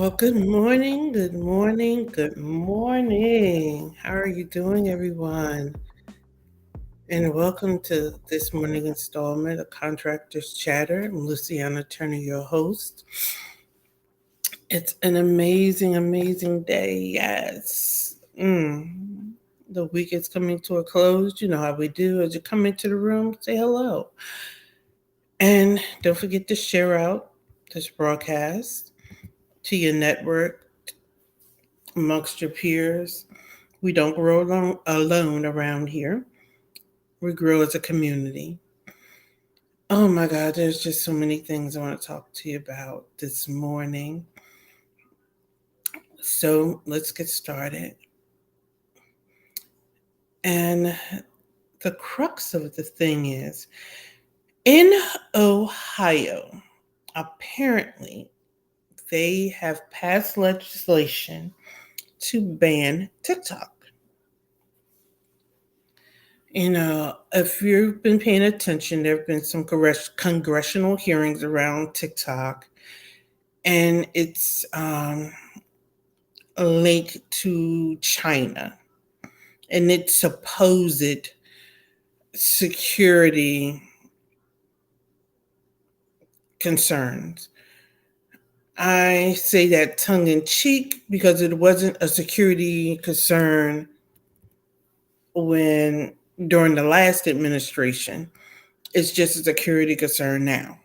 Well, good morning, good morning, good morning. How are you doing, everyone? And welcome to this morning installment of Contractor's Chatter. I'm Luciana Turner, your host. It's an amazing, amazing day. Yes. The week is coming to a close. You know how we do. As you come into the room, say hello. And don't forget to share out this broadcast to your network, amongst your peers. We don't grow alone around here. We grow as a community. Oh my God, there's just so many things I want to talk to you about this morning. So let's get started. And the crux of the thing is in Ohio, apparently, they have passed legislation to ban TikTok. If you've been paying attention, there have been some congressional hearings around TikTok, and it's linked to China and its supposed security concerns. I say that tongue in cheek because it wasn't a security concern when during the last administration. It's just a security concern now.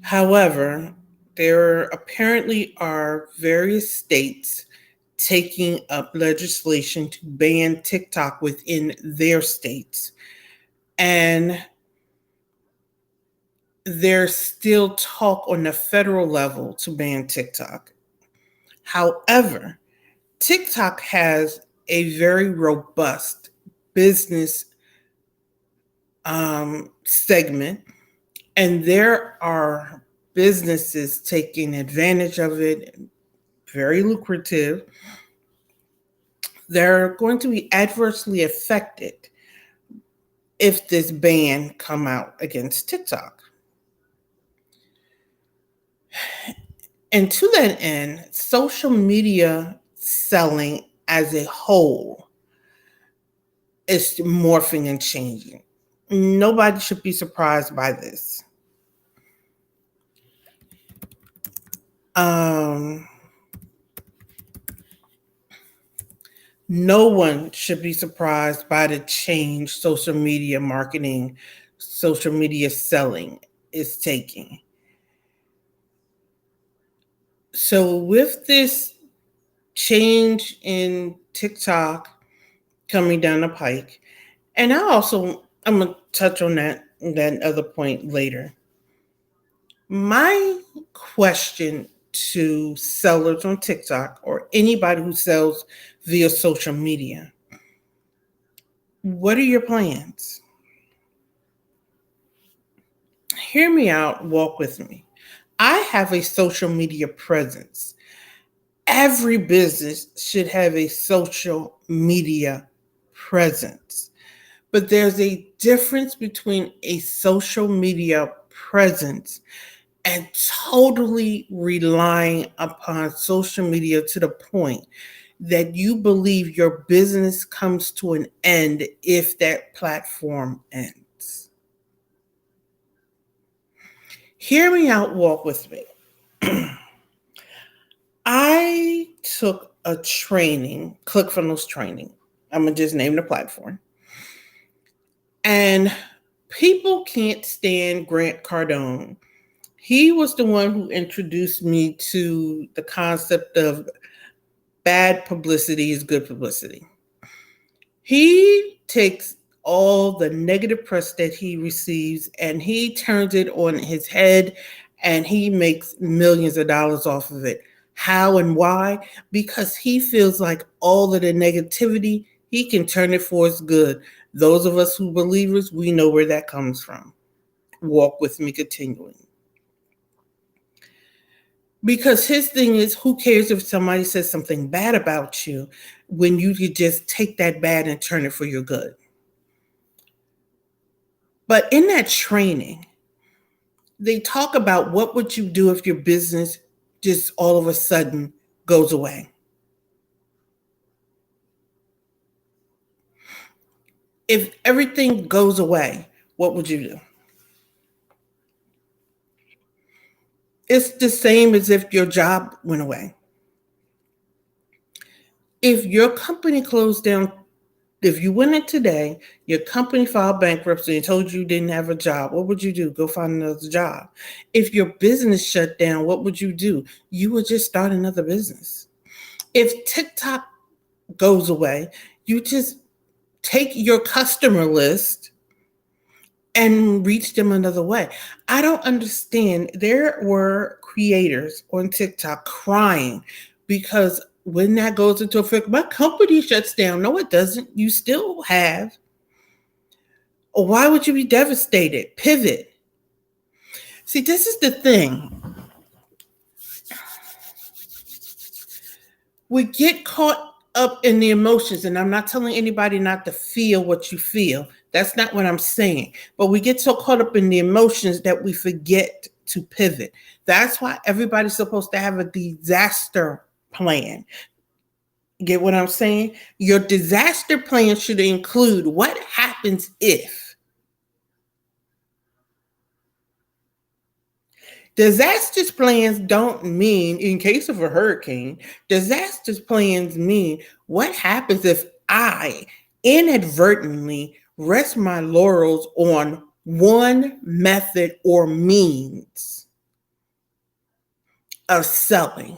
However, there apparently are various states taking up legislation to ban TikTok within their states. And there's still talk on the federal level to ban TikTok. However, TikTok has a very robust business segment, and there are businesses taking advantage of it, very lucrative. They're going to be adversely affected if this ban come out against TikTok. And to that end, social media selling as a whole is morphing and changing. Nobody should be surprised by this. Um, no one should be surprised by the change social media marketing, social media selling is taking. So, with this change in TikTok coming down the pike, and I'm gonna touch on that other point later. My question to sellers on TikTok or anybody who sells via social media: what are your plans? Hear me out, walk with me. I have a social media presence. Every business should have a social media presence. But there's a difference between a social media presence and totally relying upon social media to the point that you believe your business comes to an end if that platform ends. Hear me out, walk with me. I took a training, ClickFunnels training. I'm going to just name the platform. And people can't stand Grant Cardone. He was the one who introduced me to the concept of bad publicity is good publicity. He takes all the negative press that he receives and he turns it on his head and he makes millions of dollars off of it. How and why? Because he feels like all of the negativity, he can turn it for his good. Those of us who believers, we know where that comes from. Walk with me continuing. Because his thing is, who cares if somebody says something bad about you when you could just take that bad and turn it for your good? But in that training, they talk about what would you do if your business just all of a sudden goes away. If everything goes away, what would you do? It's the same as if your job went away. If your company closed down, if you went in today, your company filed bankruptcy and told you didn't have a job, what would you do? Go find another job. If your business shut down, what would you do? You would just start another business. If TikTok goes away, you just take your customer list and reach them another way. I don't understand. There were creators on TikTok crying because when that goes into effect, my company shuts down. No, it doesn't. You still have. Why would you be devastated? Pivot. See, this is the thing. We get caught up in the emotions, and I'm not telling anybody not to feel what you feel. That's not what I'm saying. But we get so caught up in the emotions that we forget to pivot. That's why everybody's supposed to have a disaster plan. Get what I'm saying? Your disaster plan should include what happens if. Disaster plans don't mean in case of a hurricane. Disaster plans mean what happens if I inadvertently rest my laurels on one method or means of selling.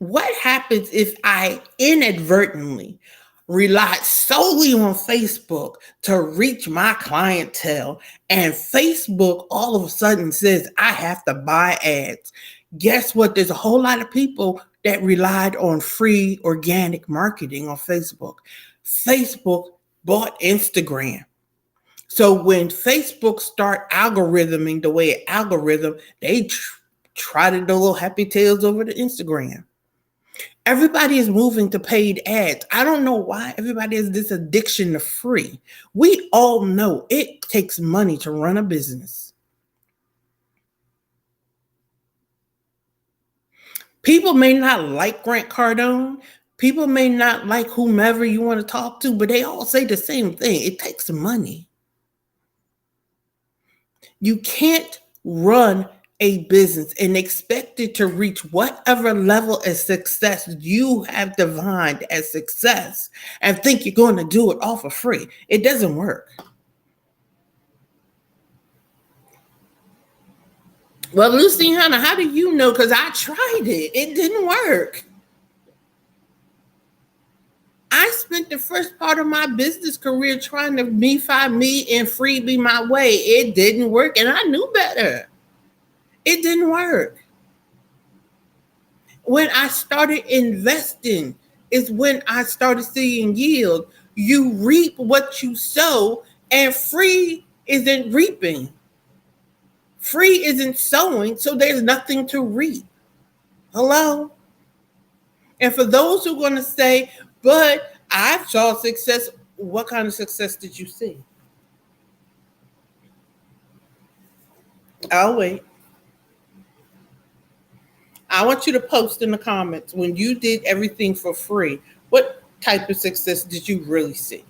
What happens if I inadvertently rely solely on Facebook to reach my clientele and Facebook all of a sudden says I have to buy ads? Guess what? There's a whole lot of people that relied on free organic marketing on Facebook. Facebook bought Instagram. So when Facebook start algorithming the way it algorithm, they trotted the little happy tails over to Instagram. Everybody is moving to paid ads. I don't know why everybody has this addiction to free. We all know it takes money to run a business. People may not like Grant Cardone. People may not like whomever you want to talk to, but they all say the same thing. It takes money. You can't run a business and expect it to reach whatever level of success you have defined as success and think you're going to do it all for free. It doesn't work. Well, Luciana, how do you know? Because I tried it. It didn't work. I spent the first part of my business career trying to me-fi me and free be my way. It didn't work, and I knew better. It didn't work. When I started investing is when I started seeing yield. You reap what you sow, and free isn't reaping. Free isn't sowing, so there's nothing to reap. Hello? And for those who are going to say, but I saw success, what kind of success did you see? I'll wait. I want you to post in the comments when you did everything for free, what type of success did you really see?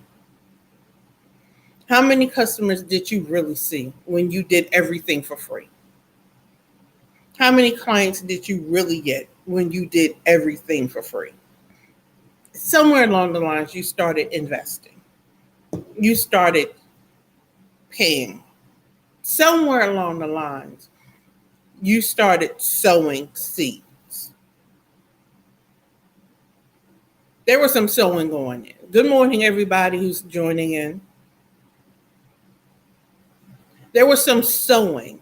How many customers did you really see when you did everything for free? How many clients did you really get when you did everything for free? Somewhere along the lines, you started investing. You started paying. Somewhere along the lines, you started sowing seeds. There was some sowing going in. Good morning, everybody who's joining in. There was some sowing.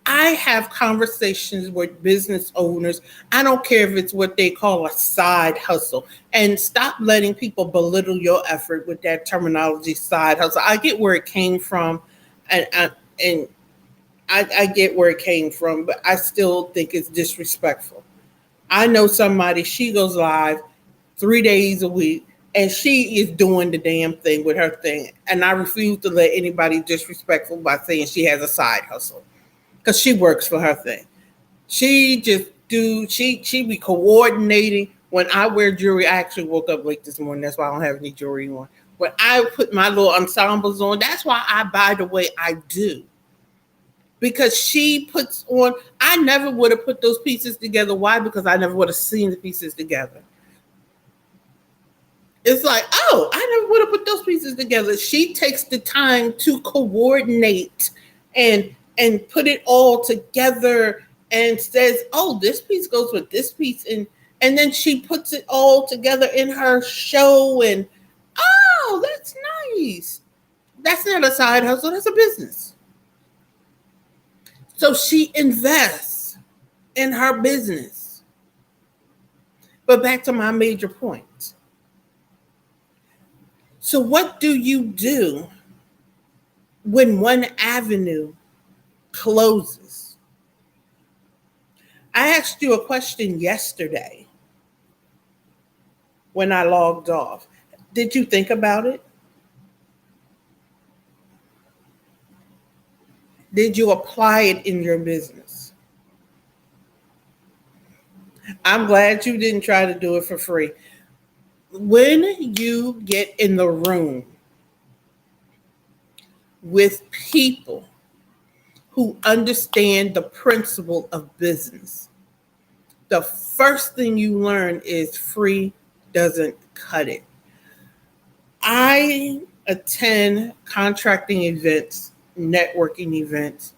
I have conversations with business owners. I don't care if it's what they call a side hustle. And stop letting people belittle your effort with that terminology, side hustle. I get where it came from, and I get where it came from, but I still think it's disrespectful. I know somebody, she goes live 3 days a week, And she is doing the damn thing with her thing. And I refuse to let anybody disrespectful by saying she has a side hustle. Because she works for her thing. She be coordinating. When I wear jewelry, I actually woke up late this morning. That's why I don't have any jewelry on. When I put my little ensembles on, that's why I buy the way I do. Because she puts on, I never would have put those pieces together. Why? Because I never would have seen the pieces together. It's like, oh, I never would have put those pieces together. She takes the time to coordinate and put it all together and says, oh, this piece goes with this piece, and then she puts it all together in her show, and oh, that's nice. That's not a side hustle, that's a business. So she invests in her business. But back to my major point. So what do you do when one avenue closes? I asked you a question yesterday when I logged off. Did you think about it? Did you apply it in your business? I'm glad you didn't try to do it for free. When you get in the room with people who understand the principle of business, the first thing you learn is free doesn't cut it. I attend contracting events, networking events,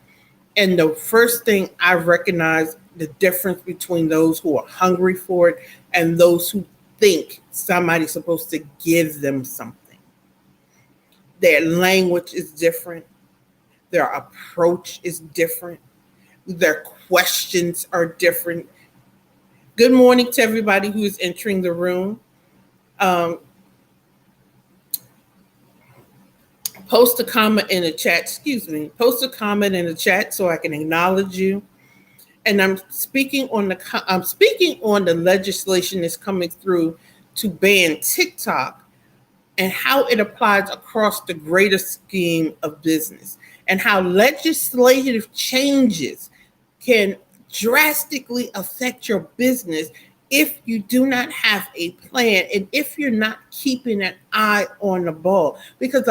and the first thing I recognize the difference between those who are hungry for it and those who think somebody's supposed to give them something. Their language is different. Their approach is different. Their questions are different. Good morning to everybody who is entering the room. Post a comment in the chat. Post a comment in the chat so I can acknowledge you. And I'm speaking on the legislation that's coming through to ban TikTok and how it applies across the greater scheme of business, and how legislative changes can drastically affect your business if you do not have a plan and if you're not keeping an eye on the ball. Because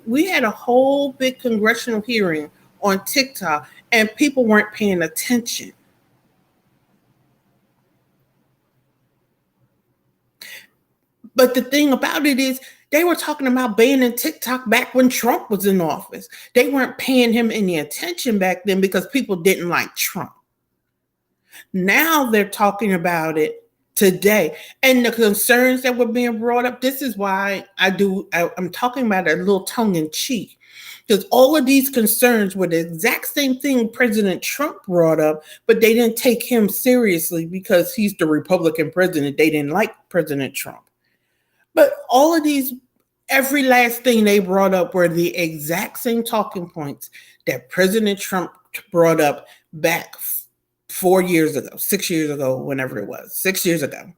we had a whole big congressional hearing on TikTok and people weren't paying attention. But the thing about it is, they were talking about banning TikTok back when Trump was in office. They weren't paying him any attention back then because people didn't like Trump. Now they're talking about it today. And the concerns that were being brought up, this is why I'm talking about it a little tongue in cheek. Because all of these concerns were the exact same thing President Trump brought up, but they didn't take him seriously because he's the Republican president. They didn't like President Trump. But all of these, every last thing they brought up were the exact same talking points that President Trump brought up back 4 years ago, 6 years ago, whenever it was, 6 years ago.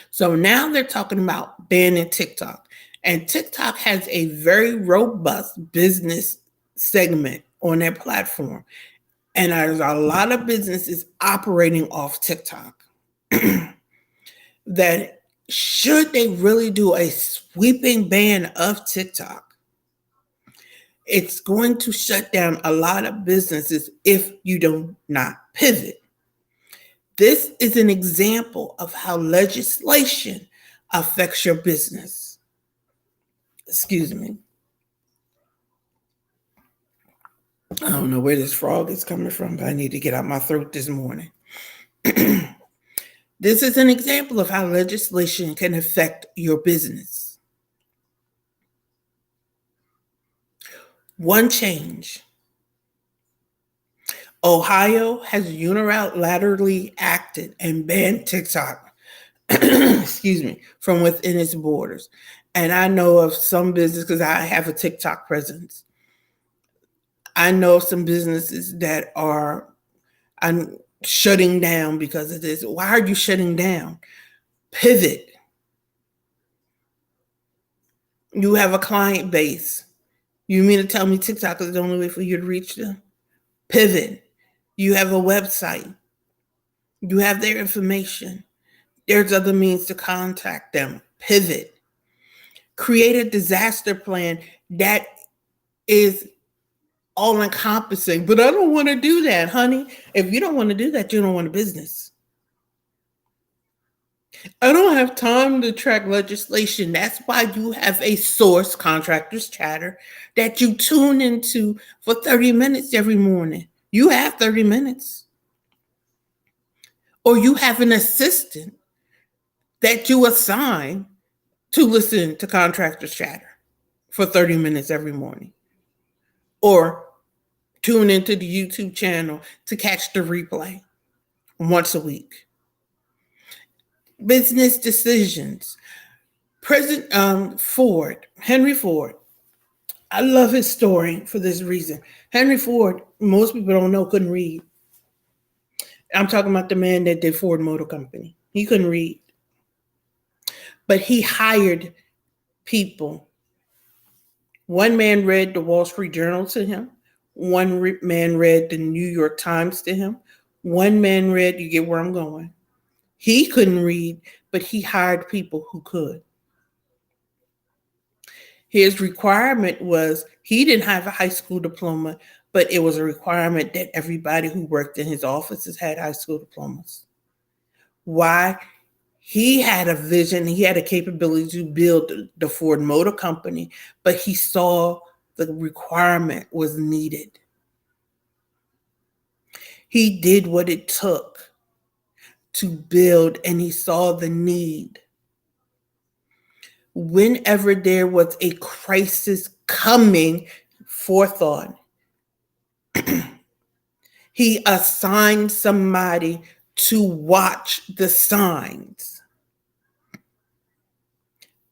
So now they're talking about banning TikTok. And TikTok has a very robust business segment on their platform. And there's a lot of businesses operating off TikTok that should they really do a sweeping ban of TikTok, it's going to shut down a lot of businesses if you do not pivot. This is an example of how legislation affects your business. Excuse me. I don't know where this frog is coming from, but I need to get out my throat this morning. This is an example of how legislation can affect your business. One change. Ohio has unilaterally acted and banned TikTok, excuse me, from within its borders. And I know of some business, because I have a TikTok presence. I know of some businesses that are shutting down because of this. Why are you shutting down? Pivot. You have a client base. You mean to tell me TikTok is the only way for you to reach them? Pivot. You have a website. You have their information. There's other means to contact them. Pivot. Create a disaster plan that is all encompassing. But I don't want to do that, honey. If you don't want to do that, you don't want a business. I don't have time to track legislation. That's why you have a source, Contractors Chatter, that you tune into for 30 minutes every morning. You have 30 minutes. Or you have an assistant that you assign to listen to Contractors Chatter for 30 minutes every morning. Or tune into the YouTube channel to catch the replay once a week. Business decisions. President Henry Ford, I love his story for this reason. Henry Ford, most people don't know, couldn't read. I'm talking about the man that did Ford Motor Company. He couldn't read. But he hired people. One man read the Wall Street Journal to him. One man read the New York Times to him. One man read, you get where I'm going. He couldn't read, but he hired people who could. His requirement was he didn't have a high school diploma, but it was a requirement that everybody who worked in his offices had high school diplomas. Why? He had a vision, he had a capability to build the Ford Motor Company, but he saw the requirement was needed. He did what it took to build, and he saw the need. Whenever there was a crisis coming, forethought, he assigned somebody to watch the signs.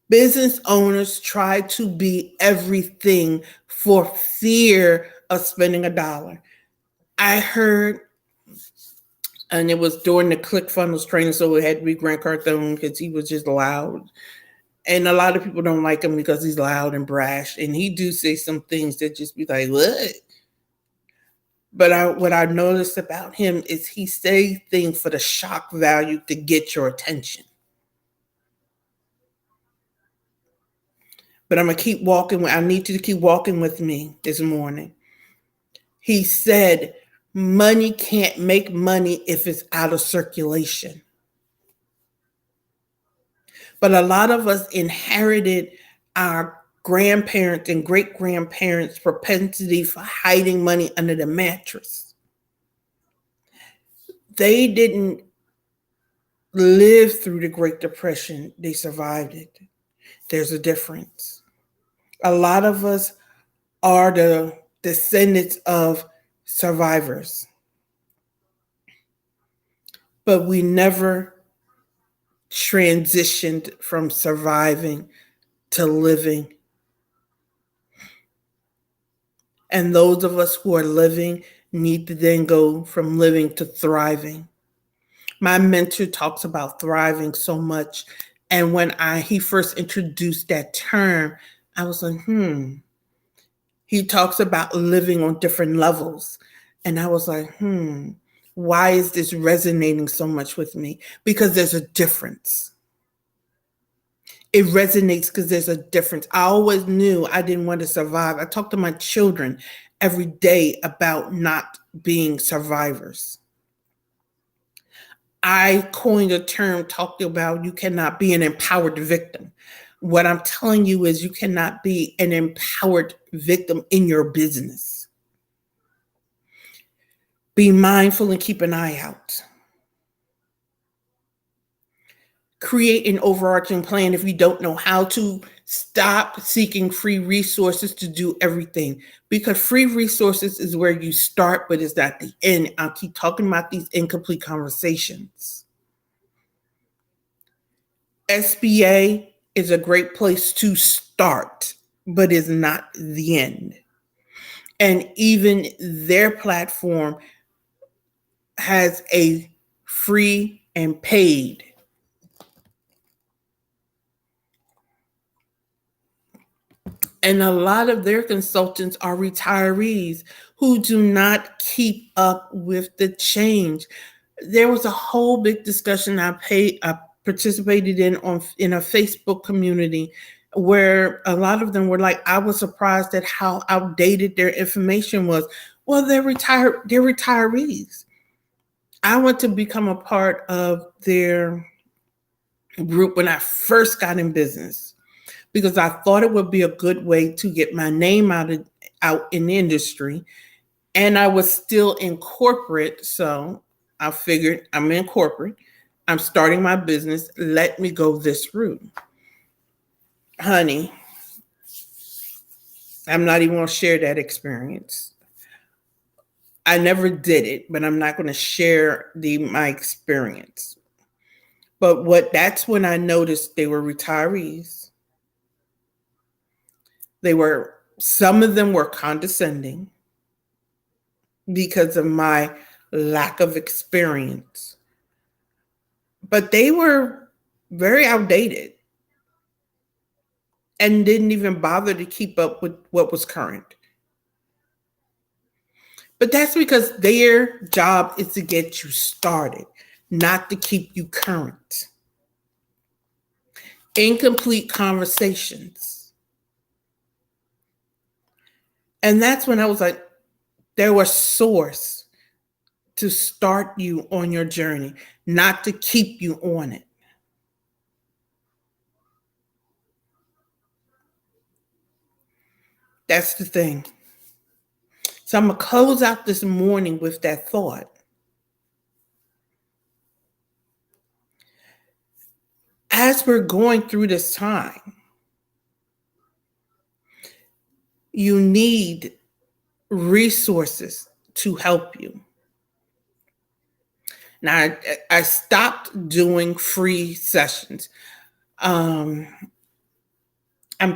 Business owners try to be everything for fear of spending a dollar. I heard, and it was during the ClickFunnels training, so it had to be Grant Cardone because he was just loud. And a lot of people don't like him because he's loud and brash. And he do say some things that just be like, what? But what I noticed about him is he say things for the shock value to get your attention. But I'm going to keep walking. I need you to keep walking with me this morning. He said, money can't make money if it's out of circulation. But a lot of us inherited our grandparents and great-grandparents' propensity for hiding money under the mattress. They didn't live through the Great Depression. They survived it. There's a difference. A lot of us are the descendants of survivors, but we never transitioned from surviving to living. And those of us who are living need to then go from living to thriving. My mentor talks about thriving so much. And when he first introduced that term, I was like, He talks about living on different levels. And I was like, why is this resonating so much with me? Because there's a difference. It resonates because there's a difference. I always knew I didn't want to survive. I talk to my children every day about not being survivors. I coined a term talking about you cannot be an empowered victim. What I'm telling you is you cannot be an empowered victim in your business. Be mindful and keep an eye out. Create an overarching plan. If you don't know how to, stop seeking free resources to do everything, because free resources is where you start, but it's not the end. I'll keep talking about these incomplete conversations. SBA is a great place to start, but is not the end. And even their platform has a free and paid. And a lot of their consultants are retirees who do not keep up with the change. There was a whole big discussion I participated in a Facebook community where a lot of them were like, I was surprised at how outdated their information was. Well, they're retirees. I want to become a part of their group when I first got in business because I thought it would be a good way to get my name out in the industry. And I was still in corporate, so I figured I'm in corporate. I'm starting my business. Let me go this route. Honey, I'm not even going to share that experience. I never did it, but I'm not going to share my experience. But that's when I noticed they were retirees. Some of them were condescending because of my lack of experience. But they were very outdated and didn't even bother to keep up with what was current. But that's because their job is to get you started, not to keep you current. Incomplete conversations. And that's when I was like, they were source to start you on your journey, not to keep you on it. That's the thing. So I'm going to close out this morning with that thought. As we're going through this time, you need resources to help you. Now, I stopped doing free sessions. I'm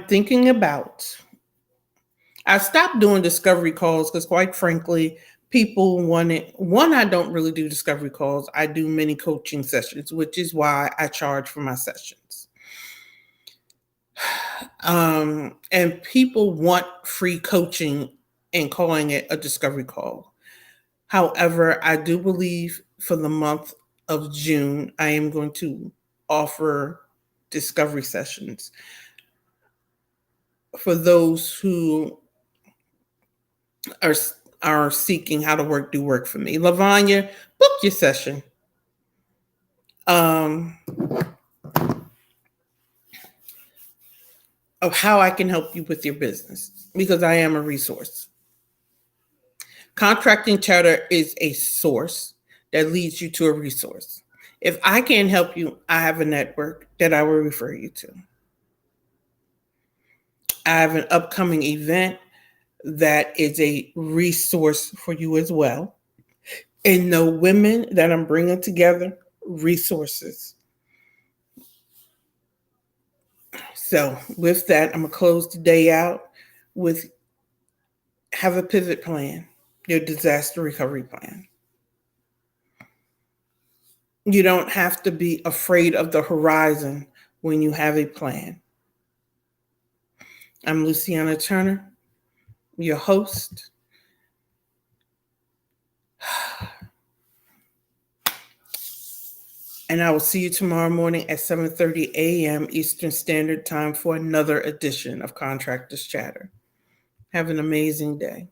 thinking about, I stopped doing discovery calls because quite frankly, people wanted, I don't really do discovery calls. I do many coaching sessions, which is why I charge for my sessions. And people want free coaching and calling it a discovery call. However, I do believe for the month of June, I am going to offer discovery sessions for those who are seeking how to do work for me. Lavanya, book your session. Of how I can help you with your business because I am a resource. Contracting Chatter is a source that leads you to a resource. If I can't help you, I have a network that I will refer you to. I have an upcoming event that is a resource for you as well. And the women that I'm bringing together, resources. So with that, I'm going to close the day out with have a pivot plan, your disaster recovery plan. You don't have to be afraid of the horizon when you have a plan. I'm Luciana Turner, your host. And I will see you tomorrow morning at 7:30 a.m. Eastern Standard Time for another edition of Contractors Chatter. Have an amazing day.